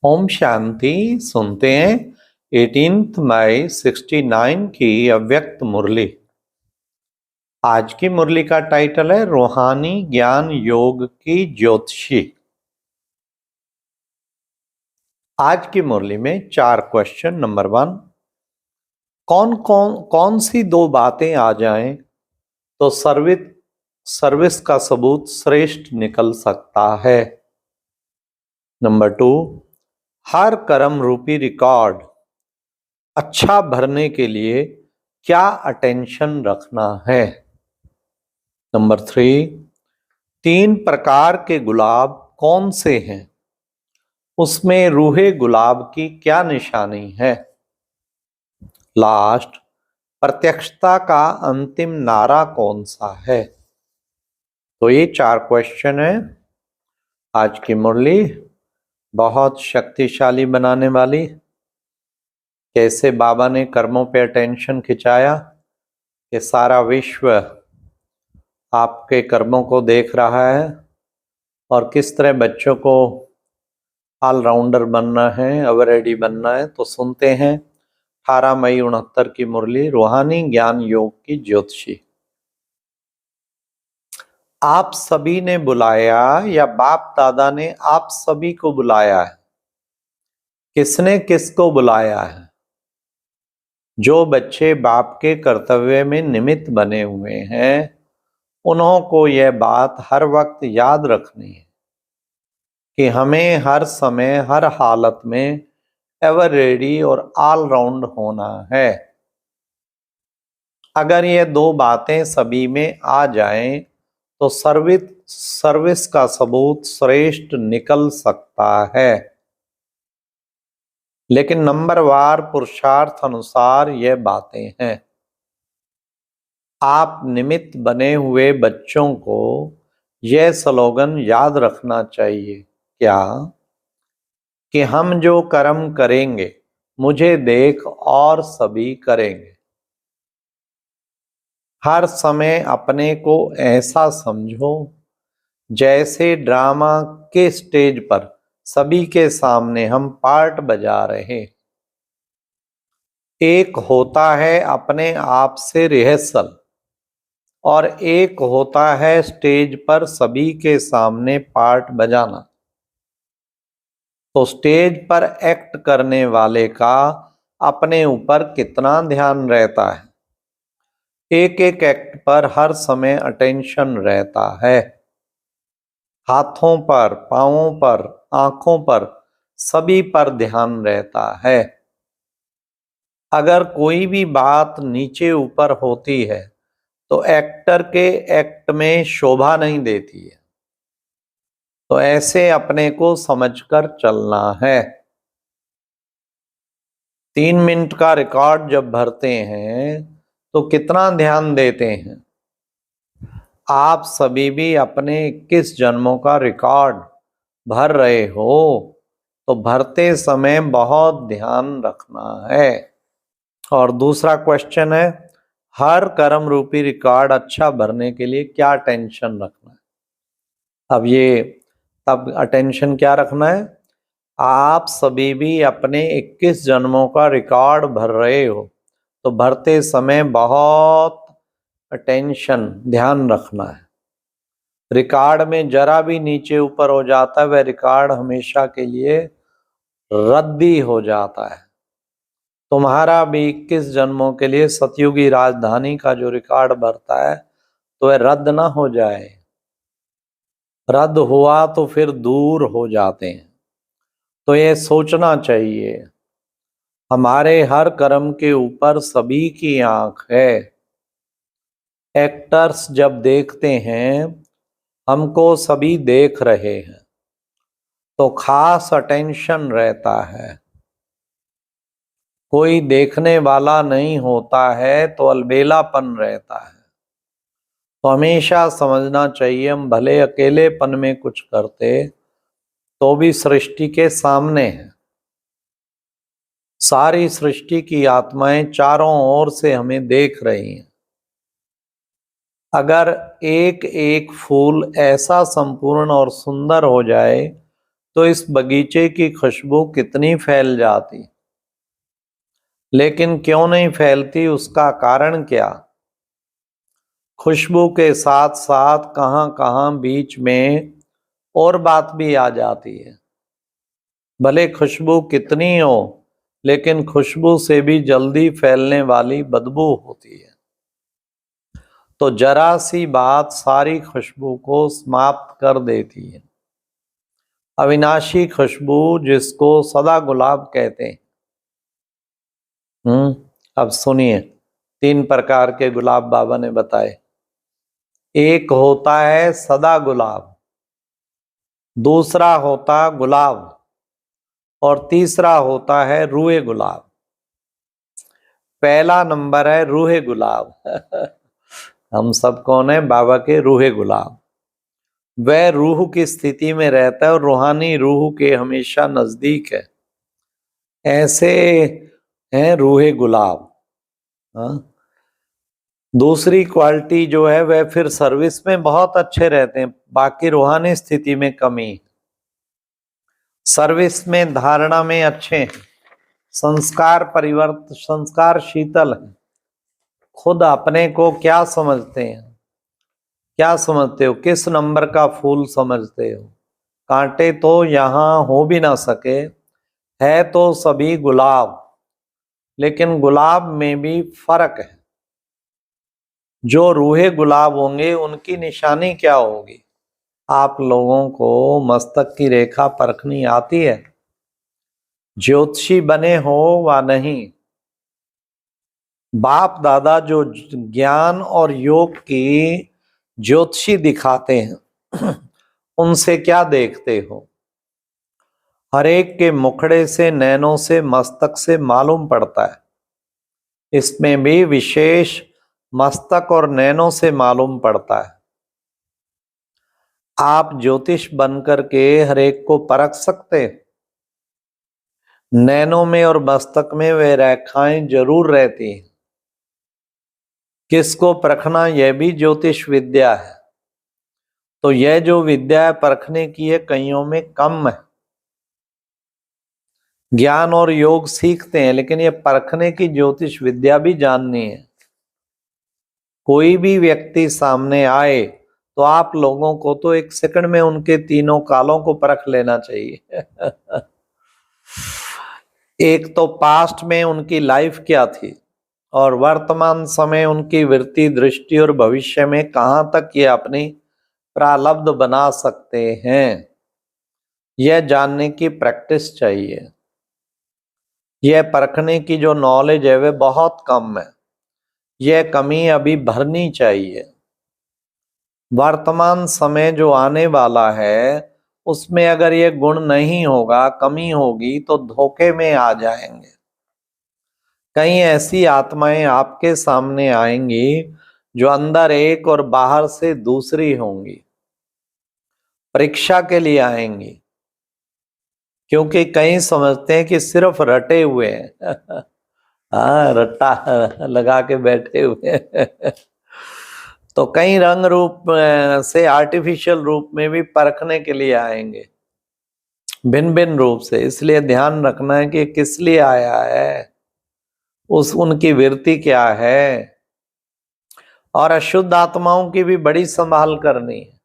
ओम शांति। सुनते हैं 18 मई 69 की अव्यक्त मुरली। आज की मुरली का टाइटल है रूहानी ज्ञान योग की ज्योतिषी। आज की मुरली में 4 क्वेश्चन। नंबर 1, कौन सी 2 बातें आ जाएं तो सर्विस का सबूत श्रेष्ठ निकल सकता है। नंबर 2, हर कर्म रूपी रिकॉर्ड अच्छा भरने के लिए क्या अटेंशन रखना है। नंबर 3, 3 प्रकार के गुलाब कौन से हैं, उसमें रूहे गुलाब की क्या निशानी है। लास्ट, प्रत्यक्षता का अंतिम नारा कौन सा है। तो ये 4 क्वेश्चन है आज की मुरली, बहुत शक्तिशाली बनाने वाली। कैसे बाबा ने कर्मों पे अटेंशन खिंचाया कि सारा विश्व आपके कर्मों को देख रहा है और किस तरह बच्चों को ऑलराउंडर बनना है, अवरेडी बनना है। तो सुनते हैं 18 मई 69 की मुरली, रूहानी ज्ञान योग की ज्योतिषी। आप सभी ने बुलाया या बाप दादा ने आप सभी को बुलाया है? किसने किसको बुलाया है? जो बच्चे बाप के कर्तव्य में निमित्त बने हुए हैं, उन्हों को यह बात हर वक्त याद रखनी है कि हमें हर समय हर हालत में एवर रेडी और ऑल राउंड होना है। अगर ये 2 बातें सभी में आ जाएं तो सर्विस का सबूत श्रेष्ठ निकल सकता है। लेकिन नंबरवार पुरुषार्थ अनुसार ये बातें हैं। आप निमित्त बने हुए बच्चों को यह स्लोगन याद रखना चाहिए, क्या कि हम जो कर्म करेंगे मुझे देख और सभी करेंगे। हर समय अपने को ऐसा समझो जैसे ड्रामा के स्टेज पर सभी के सामने हम पार्ट बजा रहे। एक होता है अपने आप से रिहर्सल और एक होता है स्टेज पर सभी के सामने पार्ट बजाना। तो स्टेज पर एक्ट करने वाले का अपने ऊपर कितना ध्यान रहता है। एक एक एक्ट पर हर समय अटेंशन रहता है। हाथों पर, पांवों पर, आंखों पर, सभी पर ध्यान रहता है। अगर कोई भी बात नीचे ऊपर होती है तो एक्टर के एक्ट में शोभा नहीं देती है। तो ऐसे अपने को समझकर चलना है। 3 मिनट का रिकॉर्ड जब भरते हैं तो कितना ध्यान देते हैं। आप सभी भी अपने 21 जन्मों का रिकॉर्ड भर रहे हो तो भरते समय बहुत ध्यान रखना है। और दूसरा क्वेश्चन है, हर कर्म रूपी रिकॉर्ड अच्छा भरने के लिए क्या टेंशन रखना है। तब अटेंशन क्या रखना है। आप सभी भी अपने 21 जन्मों का रिकॉर्ड भर रहे हो तो भरते समय बहुत अटेंशन, ध्यान रखना है। रिकॉर्ड में जरा भी नीचे ऊपर हो जाता है वह रिकॉर्ड हमेशा के लिए रद्दी हो जाता है। तुम्हारा भी 21 जन्मों के लिए सतयुगी राजधानी का जो रिकॉर्ड भरता है तो वह रद्द ना हो जाए। रद्द हुआ तो फिर दूर हो जाते हैं। तो ये सोचना चाहिए, हमारे हर कर्म के ऊपर सभी की आंख है। एक्टर्स जब देखते हैं हमको सभी देख रहे हैं तो खास अटेंशन रहता है। कोई देखने वाला नहीं होता है तो अलबेलापन रहता है। तो हमेशा समझना चाहिए, हम भले अकेलेपन में कुछ करते तो भी सृष्टि के सामने है। सारी सृष्टि की आत्माएं चारों ओर से हमें देख रही हैं। अगर एक एक फूल ऐसा संपूर्ण और सुंदर हो जाए तो इस बगीचे की खुशबू कितनी फैल जाती। लेकिन क्यों नहीं फैलती, उसका कारण क्या? खुशबू के साथ साथ कहां कहां बीच में और बात भी आ जाती है। भले खुशबू कितनी हो, लेकिन खुशबू से भी जल्दी फैलने वाली बदबू होती है। तो जरा सी बात सारी खुशबू को समाप्त कर देती है। अविनाशी खुशबू, जिसको सदा गुलाब कहते हैं। अब सुनिए, 3 प्रकार के गुलाब बाबा ने बताए। एक होता है सदा गुलाब, दूसरा होता गुलाब, और तीसरा होता है रूहे गुलाब। पहला नंबर है रूहे गुलाब। हम सब कौन है? बाबा के रूहे गुलाब। वह रूह की स्थिति में रहता है और रूहानी रूह के हमेशा नजदीक है। ऐसे हैं रूहे गुलाब। हाँ? दूसरी क्वालिटी जो है वह फिर सर्विस में बहुत अच्छे रहते हैं, बाकी रूहानी स्थिति में कमी। सर्विस में, धारणा में अच्छे हैं, संस्कार परिवर्तन, संस्कार शीतल है। खुद अपने को क्या समझते हैं? क्या समझते हो? किस नंबर का फूल समझते हो? कांटे तो यहां हो भी ना सके, है तो सभी गुलाब, लेकिन गुलाब में भी फर्क है। जो रूहे गुलाब होंगे उनकी निशानी क्या होगी? आप लोगों को मस्तक की रेखा परखनी आती है? ज्योतिषी बने हो वा नहीं, बाप दादा जो ज्ञान और योग की ज्योतिषी दिखाते हैं उनसे क्या देखते हो? हर एक के मुखड़े से, नैनों से, मस्तक से मालूम पड़ता है। इसमें भी विशेष मस्तक और नैनों से मालूम पड़ता है। आप ज्योतिष बनकर के हर एक को परख सकते हैं। नैनों में और मस्तक में वे रेखाएं जरूर रहती हैं। किसको परखना, यह भी ज्योतिष विद्या है। तो यह जो विद्या है परखने की है, कईयों में कम है। ज्ञान और योग सीखते हैं, लेकिन ये परखने की ज्योतिष विद्या भी जाननी है। कोई भी व्यक्ति सामने आए तो आप लोगों को तो 1 सेकंड में उनके तीनों कालों को परख लेना चाहिए। एक तो पास्ट में उनकी लाइफ क्या थी, और वर्तमान समय उनकी वृत्ति, दृष्टि, और भविष्य में कहां तक ये अपनी प्रारब्ध बना सकते हैं, यह जानने की प्रैक्टिस चाहिए। यह परखने की जो नॉलेज है वह बहुत कम है। यह कमी अभी भरनी चाहिए। वर्तमान समय जो आने वाला है उसमें अगर ये गुण नहीं होगा, कमी होगी, तो धोखे में आ जाएंगे। कई ऐसी आत्माएं आपके सामने आएंगी जो अंदर एक और बाहर से दूसरी होंगी। परीक्षा के लिए आएंगी, क्योंकि कई समझते हैं कि सिर्फ रटे हुए हैं। हाँ, रट्टा लगा के बैठे हुए हैं। तो कई रंग रूप से, आर्टिफिशियल रूप में भी परखने के लिए आएंगे, भिन्न भिन्न रूप से। इसलिए ध्यान रखना है कि किस लिए आया है, उनकी वृत्ति क्या है। और अशुद्ध आत्माओं की भी बड़ी संभाल करनी है।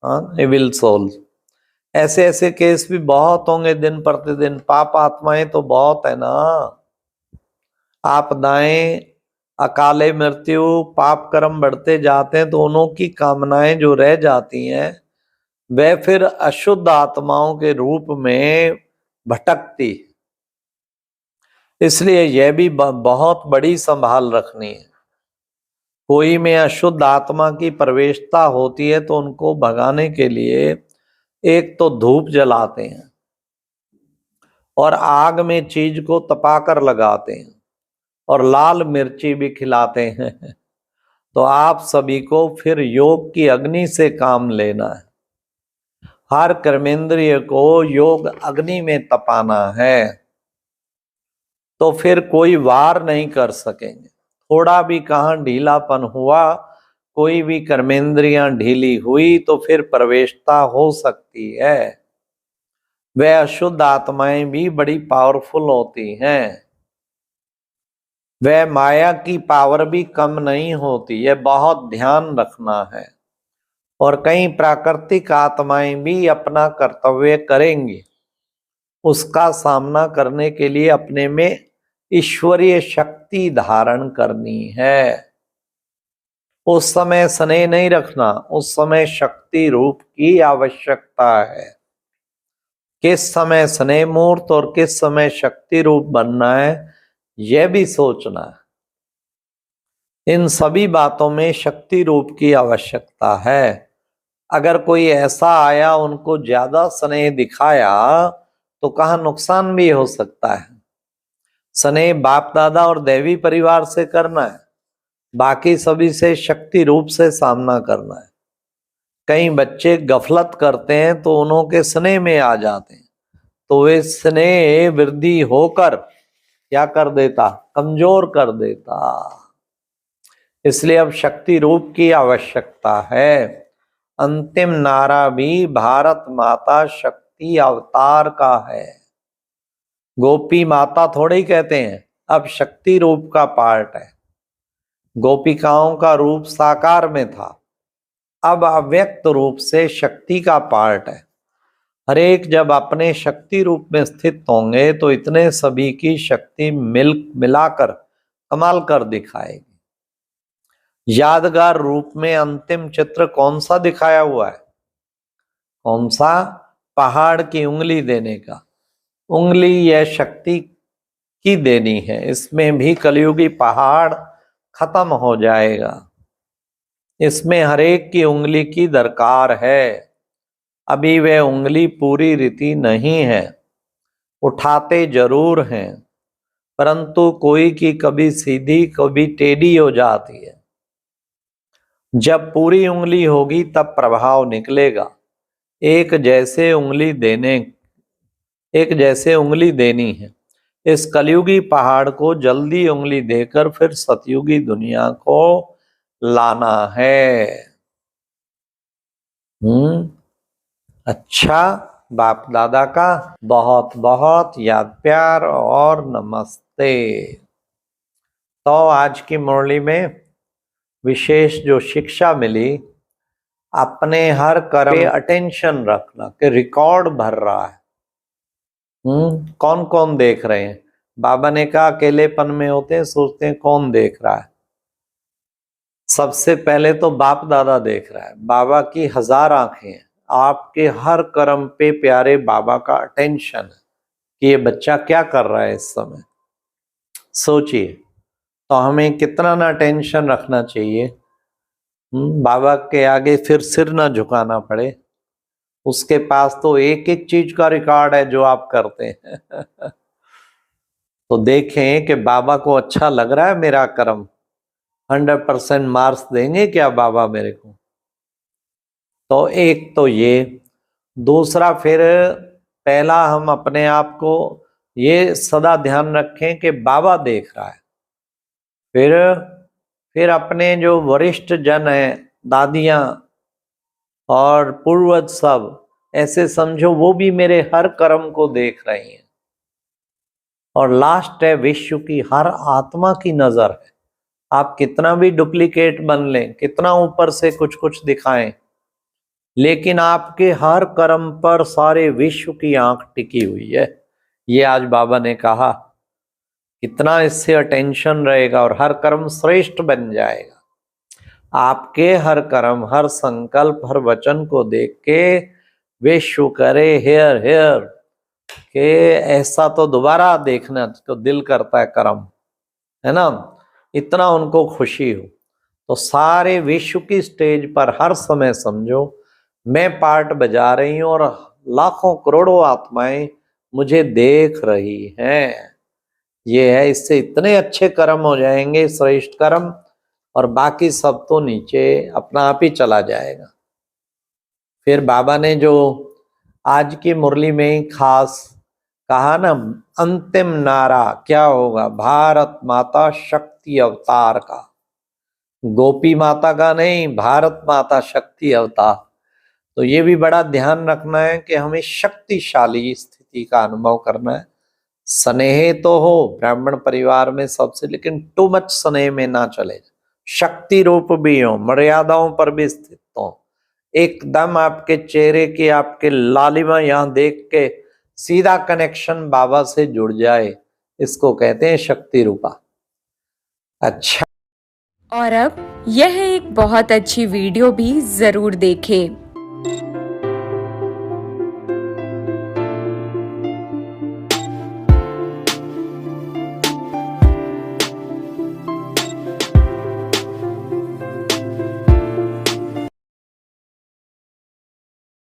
हाँ, एविल सोल, ऐसे ऐसे केस भी बहुत होंगे दिन प्रतिदिन। पाप आत्माएं तो बहुत है ना। आपदाएं, अकाले मृत्यु, पाप कर्म बढ़ते जाते हैं, तो उन्हों की कामनाएं जो रह जाती हैं वह फिर अशुद्ध आत्माओं के रूप में भटकती। इसलिए यह भी बहुत बड़ी संभाल रखनी है। कोई में अशुद्ध आत्मा की प्रवेशता होती है तो उनको भगाने के लिए एक तो धूप जलाते हैं और आग में चीज को तपाकर लगाते हैं, और लाल मिर्ची भी खिलाते हैं। तो आप सभी को फिर योग की अग्नि से काम लेना है। हर कर्मेंद्रिय को योग अग्नि में तपाना है, तो फिर कोई वार नहीं कर सकेंगे। थोड़ा भी कहाँ ढीलापन हुआ, कोई भी कर्मेंद्रियां ढीली हुई, तो फिर प्रवेशता हो सकती है। वह अशुद्ध आत्माएं भी बड़ी पावरफुल होती हैं। वह माया की पावर भी कम नहीं होती, यह बहुत ध्यान रखना है। और कई प्राकृतिक आत्माएं भी अपना कर्तव्य करेंगी। उसका सामना करने के लिए अपने में ईश्वरीय शक्ति धारण करनी है। उस समय स्नेह नहीं रखना, उस समय शक्ति रूप की आवश्यकता है। किस समय स्नेह मूर्त और किस समय शक्ति रूप बनना है, यह भी सोचना है। इन सभी बातों में शक्ति रूप की आवश्यकता है। अगर कोई ऐसा आया, उनको ज्यादा स्नेह दिखाया, तो कहाँ नुकसान भी हो सकता है। स्नेह बाप दादा और देवी परिवार से करना है, बाकी सभी से शक्ति रूप से सामना करना है। कई बच्चे गफलत करते हैं तो उन्होंने स्नेह में आ जाते हैं, तो वे स्नेह वृद्धि होकर क्या कर देता, कमजोर कर देता। इसलिए अब शक्ति रूप की आवश्यकता है। अंतिम नारा भी भारत माता शक्ति अवतार का है। गोपी माता थोड़े ही कहते हैं, अब शक्ति रूप का पार्ट है। गोपिकाओं का रूप साकार में था, अब अव्यक्त रूप से शक्ति का पार्ट है। हरेक जब अपने शक्ति रूप में स्थित होंगे तो इतने सभी की शक्ति मिलाकर कमाल कर दिखाएगी। यादगार रूप में अंतिम चित्र कौन सा दिखाया हुआ है? कौन सा? पहाड़ की उंगली देने का। उंगली यह शक्ति की देनी है। इसमें भी कलयुगी पहाड़ खत्म हो जाएगा। इसमें हरेक की उंगली की दरकार है। अभी वह उंगली पूरी रीति नहीं है, उठाते जरूर हैं, परंतु कोई की कभी सीधी कभी टेढ़ी हो जाती है। जब पूरी उंगली होगी तब प्रभाव निकलेगा। एक जैसे उंगली देनी है। इस कलयुगी पहाड़ को जल्दी उंगली देकर फिर सतयुगी दुनिया को लाना है। अच्छा, बाप दादा का बहुत बहुत याद प्यार और नमस्ते। तो आज की मुरली में विशेष जो शिक्षा मिली, अपने हर कर्म पे अटेंशन रखना कि रिकॉर्ड भर रहा है। कौन कौन देख रहे हैं? बाबा ने कहा अकेलेपन में होते हैं, सोचते हैं कौन देख रहा है। सबसे पहले तो बाप दादा देख रहा है। बाबा की 1000 आंखें हैं। आपके हर कर्म पे प्यारे बाबा का अटेंशन है कि ये बच्चा क्या कर रहा है इस समय। सोचिए, तो हमें कितना ना टेंशन रखना चाहिए। बाबा के आगे फिर सिर ना झुकाना पड़े। उसके पास तो एक एक चीज का रिकॉर्ड है जो आप करते हैं। तो देखें कि बाबा को अच्छा लग रहा है मेरा कर्म। 100% मार्क्स देंगे क्या बाबा मेरे को? तो एक तो ये। दूसरा, फिर पहला हम अपने आप को ये सदा ध्यान रखें कि बाबा देख रहा है। फिर अपने जो वरिष्ठ जन हैं, दादियां और पूर्वज, सब ऐसे समझो वो भी मेरे हर कर्म को देख रही हैं। और लास्ट है, विश्व की हर आत्मा की नजर है। आप कितना भी डुप्लीकेट बन लें, कितना ऊपर से कुछ कुछ दिखाएं, लेकिन आपके हर कर्म पर सारे विश्व की आंख टिकी हुई है। ये आज बाबा ने कहा। कितना इससे अटेंशन रहेगा और हर कर्म श्रेष्ठ बन जाएगा। आपके हर कर्म, हर संकल्प, हर वचन को देख के विश्व करे हेयर हेयर के ऐसा तो दोबारा देखना तो दिल करता है कर्म, है ना। इतना उनको खुशी हो। तो सारे विश्व की स्टेज पर हर समय समझो मैं पार्ट बजा रही हूं और लाखों करोड़ों आत्माएं मुझे देख रही हैं। ये है, इससे इतने अच्छे कर्म हो जाएंगे, श्रेष्ठ कर्म, और बाकी सब तो नीचे अपना आप ही चला जाएगा। फिर बाबा ने जो आज की मुरली में खास कहा ना, अंतिम नारा क्या होगा? भारत माता शक्ति अवतार का। गोपी माता का नहीं, भारत माता शक्ति अवतार। तो ये भी बड़ा ध्यान रखना है कि हमें शक्तिशाली स्थिति का अनुभव करना है। स्नेह तो हो ब्राह्मण परिवार में सबसे, लेकिन टू मच स्नेह में ना चले। शक्ति रूप भी हो, मर्यादाओं पर भी स्थित हो, एकदम आपके चेहरे की आपके लालिमा यहां देख के सीधा कनेक्शन बाबा से जुड़ जाए, इसको कहते हैं शक्ति रूपा। अच्छा, और अब यह एक बहुत अच्छी वीडियो भी जरूर देखें।